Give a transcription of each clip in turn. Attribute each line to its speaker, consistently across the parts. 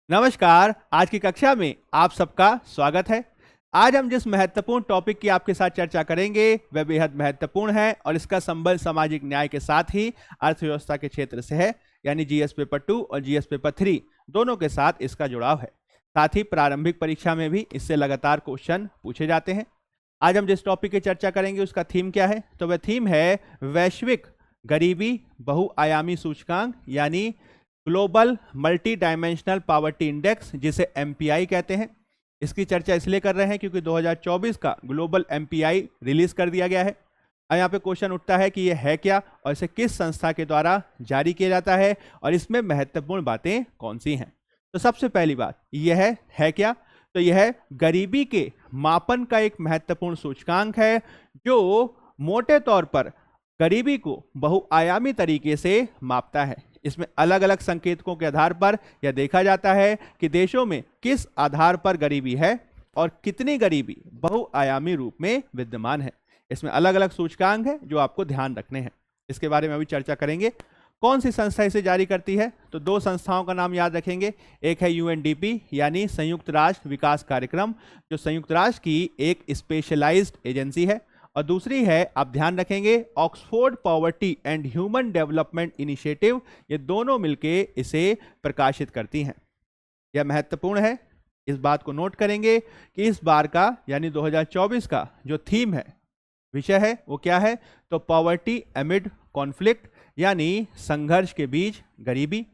Speaker 1: नमस्कार। आज की कक्षा में आप सबका स्वागत है। आज हम जिस महत्वपूर्ण टॉपिक की आपके साथ चर्चा करेंगे वह बेहद महत्वपूर्ण है और इसका संबंध सामाजिक न्याय के साथ ही अर्थव्यवस्था के क्षेत्र से है, यानी जीएस पेपर 2 और जीएस पेपर 3 दोनों के साथ इसका जुड़ाव है। साथ ही प्रारंभिक परीक्षा में भी इससे लगातार क्वेश्चन पूछे जाते हैं। आज हम जिस टॉपिक की चर्चा करेंगे उसका थीम क्या है, तो वह थीम है वैश्विक गरीबी बहुआयामी सूचकांक, यानी global multi dimensional poverty index, जिसे एमपीआई कहते हैं। इसकी चर्चा इसलिए कर रहे हैं क्योंकि 2024 का ग्लोबल एमपीआई रिलीज कर दिया गया है। अब यहाँ पे क्वेश्चन उठता है कि ये है क्या और इसे किस संस्था के द्वारा जारी किया जाता है और इसमें महत्वपूर्ण बातें कौन सी हैं। तो सबसे पहली बात यह है क्या, तो यह गरीबी के मापन का एक महत्वपूर्ण सूचकांक है जो मोटे तौर पर गरीबी को बहुआयामी तरीके से मापता है। इसमें अलग अलग संकेतकों के आधार पर यह देखा जाता है कि देशों में किस आधार पर गरीबी है और कितनी गरीबी बहुआयामी रूप में विद्यमान है। इसमें अलग अलग सूचकांक है जो आपको ध्यान रखने हैं। इसके बारे में अभी चर्चा करेंगे। कौन सी संस्था इसे जारी करती है, तो दो संस्थाओं का नाम याद रखेंगे। एक है यूएनडीपी यानी संयुक्त राष्ट्र विकास कार्यक्रम, जो संयुक्त राष्ट्र की एक स्पेशलाइज्ड एजेंसी है, और दूसरी है, आप ध्यान रखेंगे, Oxford poverty and human development initiative. ये दोनों मिलके इसे प्रकाशित करती हैं। यह महत्वपूर्ण है, इस बात को नोट करेंगे कि इस बार का यानी 2024 का जो थीम है, विषय है, वो क्या है, तो पॉवर्टी एमिड कॉन्फ्लिक्ट, यानी संघर्ष के बीच गरीबी।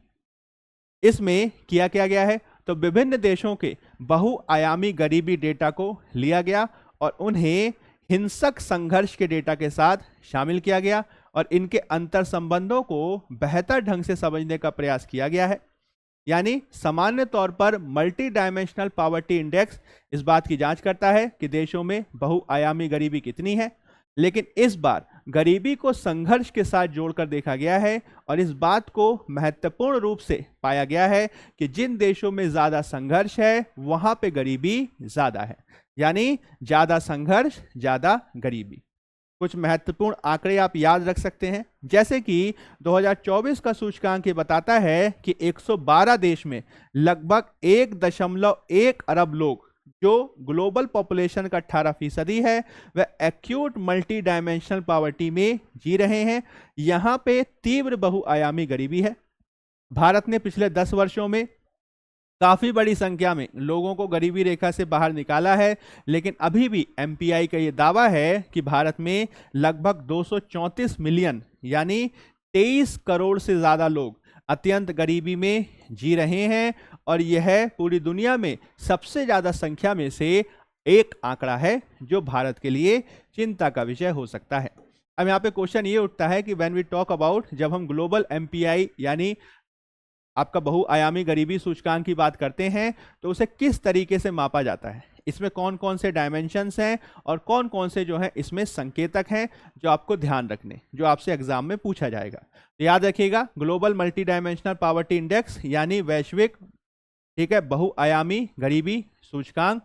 Speaker 1: इसमें किया क्या गया है, तो विभिन्न देशों के बहुआयामी गरीबी डेटा को लिया गया और उन्हें हिंसक संघर्ष के डेटा के साथ शामिल किया गया और इनके अंतर संबंधों को बेहतर ढंग से समझने का प्रयास किया गया है। यानी सामान्य तौर पर मल्टी डायमेंशनल पावर्टी इंडेक्स इस बात की जांच करता है कि देशों में बहुआयामी गरीबी कितनी है, लेकिन इस बार गरीबी को संघर्ष के साथ जोड़कर देखा गया है और इस बात को महत्वपूर्ण रूप से पाया गया है कि जिन देशों में ज्यादा संघर्ष है वहां पे गरीबी ज्यादा है, यानी ज्यादा संघर्ष ज्यादा गरीबी। कुछ महत्वपूर्ण आंकड़े आप याद रख सकते हैं, जैसे कि 2024 का सूचकांक ये बताता है कि 112 देश में लगभग 1.1 अरब लोग, जो ग्लोबल पॉपुलेशन का 18% है, वह एक्यूट मल्टी डायमेंशनल पॉवर्टी में जी रहे हैं। यहां पे तीव्र बहुआयामी गरीबी है। भारत ने पिछले 10 वर्षों में काफी बड़ी संख्या में लोगों को गरीबी रेखा से बाहर निकाला है, लेकिन अभी भी एमपीआई का यह दावा है कि भारत में लगभग 234 मिलियन यानी 23 करोड़ से ज्यादा लोग अत्यंत गरीबी में जी रहे हैं और यह पूरी दुनिया में सबसे ज्यादा संख्या में से एक आंकड़ा है, जो भारत के लिए चिंता का विषय हो सकता है। अब यहाँ पे क्वेश्चन ये उठता है कि व्हेन वी टॉक अबाउट, जब हम ग्लोबल एमपीआई यानी आपका बहुआयामी गरीबी सूचकांक की बात करते हैं, तो उसे किस तरीके से मापा जाता है, इसमें कौन कौन से डायमेंशंस हैं और कौन कौन से जो है इसमें संकेतक हैं जो आपको ध्यान रखने, जो आपसे एग्जाम में पूछा जाएगा। तो याद रखिएगा, global multi dimensional poverty index यानी वैश्विक, ठीक है, बहुआयामी गरीबी सूचकांक,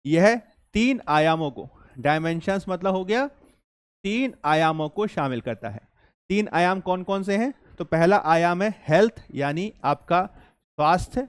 Speaker 1: यह 3 आयामों को, डायमेंशंस मतलब हो गया 3 आयामों को शामिल करता है। 3 आयाम कौन कौन से हैं, तो पहला आयाम है हेल्थ यानी आपका स्वास्थ्य,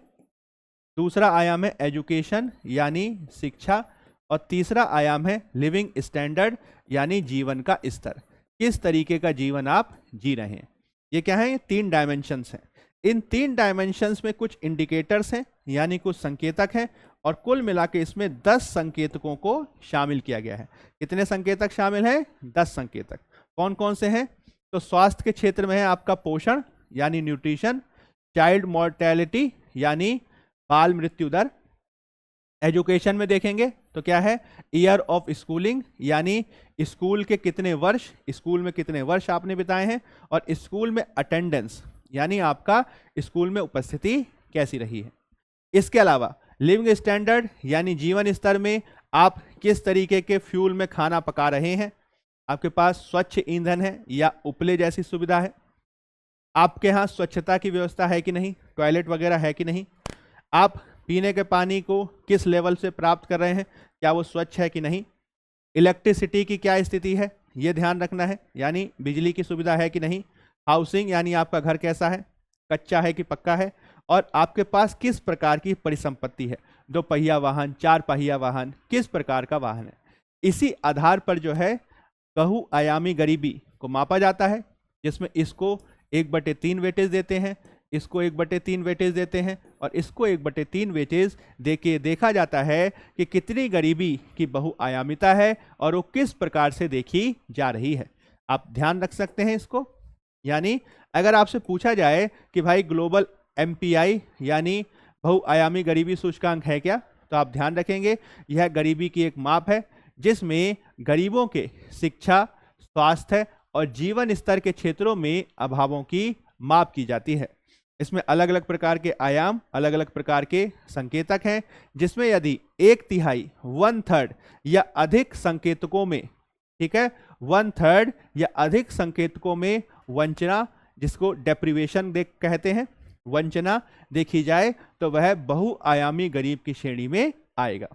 Speaker 1: दूसरा आयाम है एजुकेशन यानी शिक्षा, और तीसरा आयाम है लिविंग स्टैंडर्ड यानी जीवन का स्तर, किस तरीके का जीवन आप जी रहे हैं। ये क्या है, 3 डायमेंशंस हैं। इन 3 डायमेंशंस में कुछ इंडिकेटर्स हैं यानी कुछ संकेतक हैं, और कुल मिला के इसमें 10 संकेतकों को शामिल किया गया है। कितने संकेतक शामिल हैं, 10 संकेतक। कौन कौन से हैं, तो स्वास्थ्य के क्षेत्र में है आपका पोषण यानी न्यूट्रिशन, चाइल्ड मोर्टेलिटी यानी बाल मृत्यु दर, एजुकेशन में देखेंगे तो क्या है, ईयर ऑफ स्कूलिंग यानी स्कूल के कितने वर्ष, स्कूल में कितने वर्ष आपने बिताए हैं, और स्कूल में अटेंडेंस यानी आपका स्कूल में उपस्थिति कैसी रही है। इसके अलावा लिविंग स्टैंडर्ड यानी जीवन स्तर में आप किस तरीके के फ्यूल में खाना पका रहे हैं, आपके पास स्वच्छ ईंधन है या उपले जैसी सुविधा है, आपके यहाँ स्वच्छता की व्यवस्था है कि नहीं, टॉयलेट वगैरह है कि नहीं, आप पीने के पानी को किस लेवल से प्राप्त कर रहे हैं, क्या वो स्वच्छ है कि नहीं, इलेक्ट्रिसिटी की क्या स्थिति है, ये ध्यान रखना है, यानी बिजली की सुविधा है कि नहीं, हाउसिंग यानी आपका घर कैसा है, कच्चा है कि पक्का है, और आपके पास किस प्रकार की परिसंपत्ति है, 2 पहिया वाहन, 4 पहिया वाहन, किस प्रकार का वाहन है। इसी आधार पर जो है बहुआयामी गरीबी को मापा जाता है, जिसमें इसको 1/3 वेटेज देते हैं, इसको 1/3 वेटेज देते हैं और इसको 1/3 वेटेज देके देखा जाता है कि कितनी गरीबी की बहुआयामिता है और वो किस प्रकार से देखी जा रही है। आप ध्यान रख सकते हैं इसको। यानी अगर आपसे पूछा जाए कि भाई ग्लोबल एमपीआई यानी बहुआयामी गरीबी सूचकांक है क्या, तो आप ध्यान रखेंगे यह गरीबी की एक माप है जिसमें गरीबों के शिक्षा, स्वास्थ्य और जीवन स्तर के क्षेत्रों में अभावों की माप की जाती है। इसमें अलग अलग प्रकार के आयाम, अलग अलग प्रकार के संकेतक हैं, जिसमें यदि 1/3, 1/3 या अधिक संकेतकों में, ठीक है, 1/3 या अधिक संकेतकों में वंचना, जिसको डेप्रिवेशन कहते हैं, वंचना देखी जाए तो वह बहुआयामी गरीब की श्रेणी में आएगा।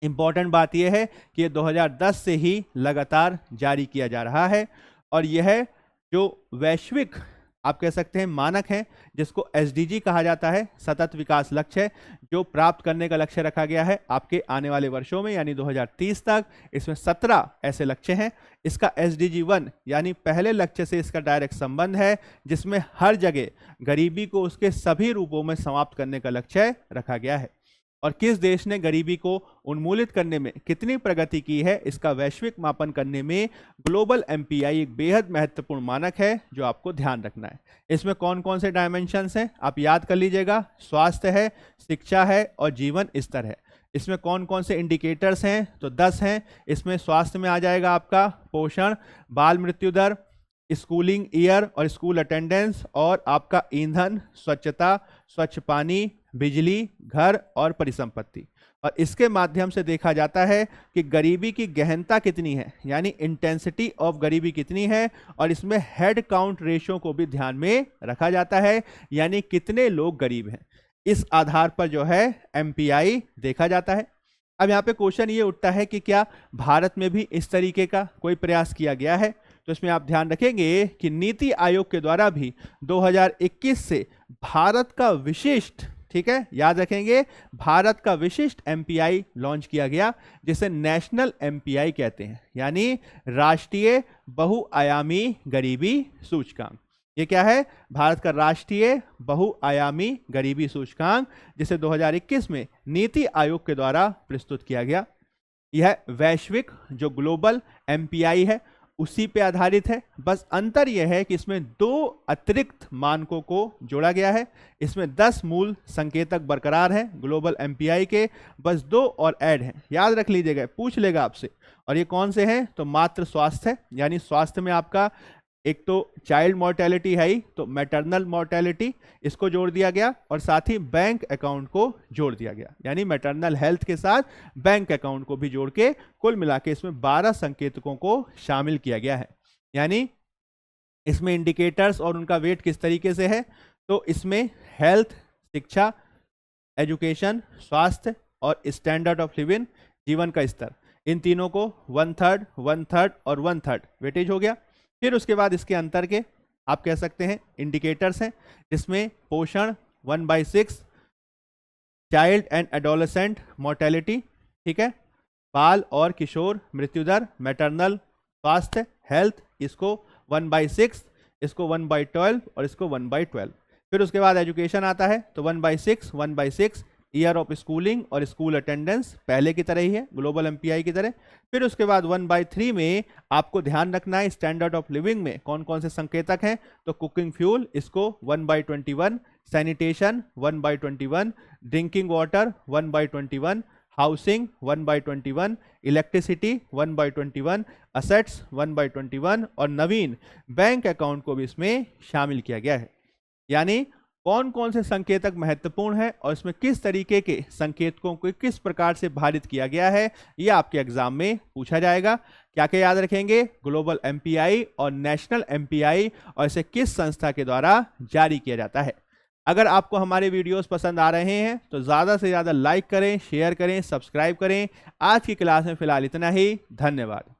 Speaker 1: इंपॉर्टेंट बात यह है कि ये 2010 से ही लगातार जारी किया जा रहा है और यह जो वैश्विक आप कह सकते हैं मानक है, जिसको एसडीजी कहा जाता है, सतत विकास लक्ष्य है, जो प्राप्त करने का लक्ष्य रखा गया है आपके आने वाले वर्षों में यानी 2030 तक। इसमें 17 ऐसे लक्ष्य हैं। इसका एसडीजी 1 यानी पहले लक्ष्य से इसका डायरेक्ट संबंध है, जिसमें हर जगह गरीबी को उसके सभी रूपों में समाप्त करने का लक्ष्य रखा गया है। और किस देश ने गरीबी को उन्मूलित करने में कितनी प्रगति की है, इसका वैश्विक मापन करने में ग्लोबल एमपीआई एक बेहद महत्वपूर्ण मानक है जो आपको ध्यान रखना है। इसमें कौन कौन से डायमेंशंस हैं आप याद कर लीजिएगा। स्वास्थ्य है, शिक्षा है और जीवन स्तर है। इसमें कौन कौन से इंडिकेटर्स हैं, तो 10 हैं। इसमें स्वास्थ्य में आ जाएगा आपका पोषण, बाल मृत्यु दर, स्कूलिंग ईयर और स्कूल अटेंडेंस, और आपका ईंधन, स्वच्छता, स्वच्छ पानी, बिजली, घर और परिसंपत्ति। और इसके माध्यम से देखा जाता है कि गरीबी की गहनता कितनी है, यानी इंटेंसिटी ऑफ गरीबी कितनी है, और इसमें हेड काउंट रेशियो को भी ध्यान में रखा जाता है, यानी कितने लोग गरीब हैं। इस आधार पर जो है एमपीआई देखा जाता है। अब यहाँ पे क्वेश्चन ये उठता है कि क्या भारत में भी इस तरीके का कोई प्रयास किया गया है, तो इसमें आप ध्यान रखेंगे कि नीति आयोग के द्वारा भी 2021 से भारत का विशिष्ट, ठीक है, याद रखेंगे, भारत का विशिष्ट एमपीआई लॉन्च किया गया, जिसे नेशनल एमपीआई कहते हैं, यानी राष्ट्रीय बहुआयामी गरीबी सूचकांक। ये क्या है, भारत का राष्ट्रीय बहुआयामी गरीबी सूचकांक, जिसे 2021 में नीति आयोग के द्वारा प्रस्तुत किया गया। यह वैश्विक जो ग्लोबल एमपीआई है उसी पे आधारित है। बस अंतर यह है कि इसमें 2 अतिरिक्त मानकों को जोड़ा गया है। इसमें 10 मूल संकेतक बरकरार हैं ग्लोबल एमपीआई के, बस 2 और ऐड हैं। याद रख लीजिएगा, पूछ लेगा आपसे। और ये कौन से हैं, तो मातृ स्वास्थ्य, यानी स्वास्थ्य में आपका एक तो चाइल्ड मोर्टेलिटी है ही, तो मैटरनल मोर्टेलिटी इसको जोड़ दिया गया, और साथ ही बैंक अकाउंट को जोड़ दिया गया, यानी मैटरनल हेल्थ के साथ बैंक अकाउंट को भी जोड़ के कुल मिला के इसमें 12 संकेतकों को शामिल किया गया है। यानी इसमें इंडिकेटर्स और उनका वेट किस तरीके से है, तो इसमें हेल्थ, शिक्षा, एजुकेशन, स्वास्थ्य और स्टैंडर्ड ऑफ लिविंग, जीवन का स्तर, इन तीनों को 1/3, 1/3 और 1/3 वेटेज हो गया। फिर उसके बाद इसके अंतर के आप कह सकते हैं इंडिकेटर्स हैं, जिसमें पोषण 1/6, चाइल्ड एंड एडोलेसेंट मोर्टेलिटी, ठीक है, बाल और किशोर मृत्यु दर, मैटरनल स्वास्थ्य हेल्थ, इसको 1/6, इसको 1/12 और इसको 1/12। फिर उसके बाद एजुकेशन आता है, तो 1/6, 1/6 ईयर ऑफ स्कूलिंग और स्कूल अटेंडेंस पहले की तरह ही है, ग्लोबल एमपीआई की तरह। फिर उसके बाद 1/3 में आपको ध्यान रखना है स्टैंडर्ड ऑफ लिविंग में कौन कौन से संकेतक हैं, तो कुकिंग फ्यूल इसको 1/21, sanitation 1/21, drinking water 1/21, housing 1/21, electricity 1/21, assets 1/21 और नवीन बैंक अकाउंट को भी इसमें शामिल किया गया है। यानी कौन कौन से संकेतक महत्वपूर्ण है और इसमें किस तरीके के संकेतकों को किस प्रकार से भारित किया गया है, यह आपके एग्जाम में पूछा जाएगा। क्या क्या याद रखेंगे, ग्लोबल एमपीआई और नेशनल एमपीआई, और इसे किस संस्था के द्वारा जारी किया जाता है। अगर आपको हमारे वीडियोस पसंद आ रहे हैं तो ज़्यादा से ज़्यादा लाइक करें, शेयर करें, सब्सक्राइब करें। आज की क्लास में फिलहाल इतना ही, धन्यवाद।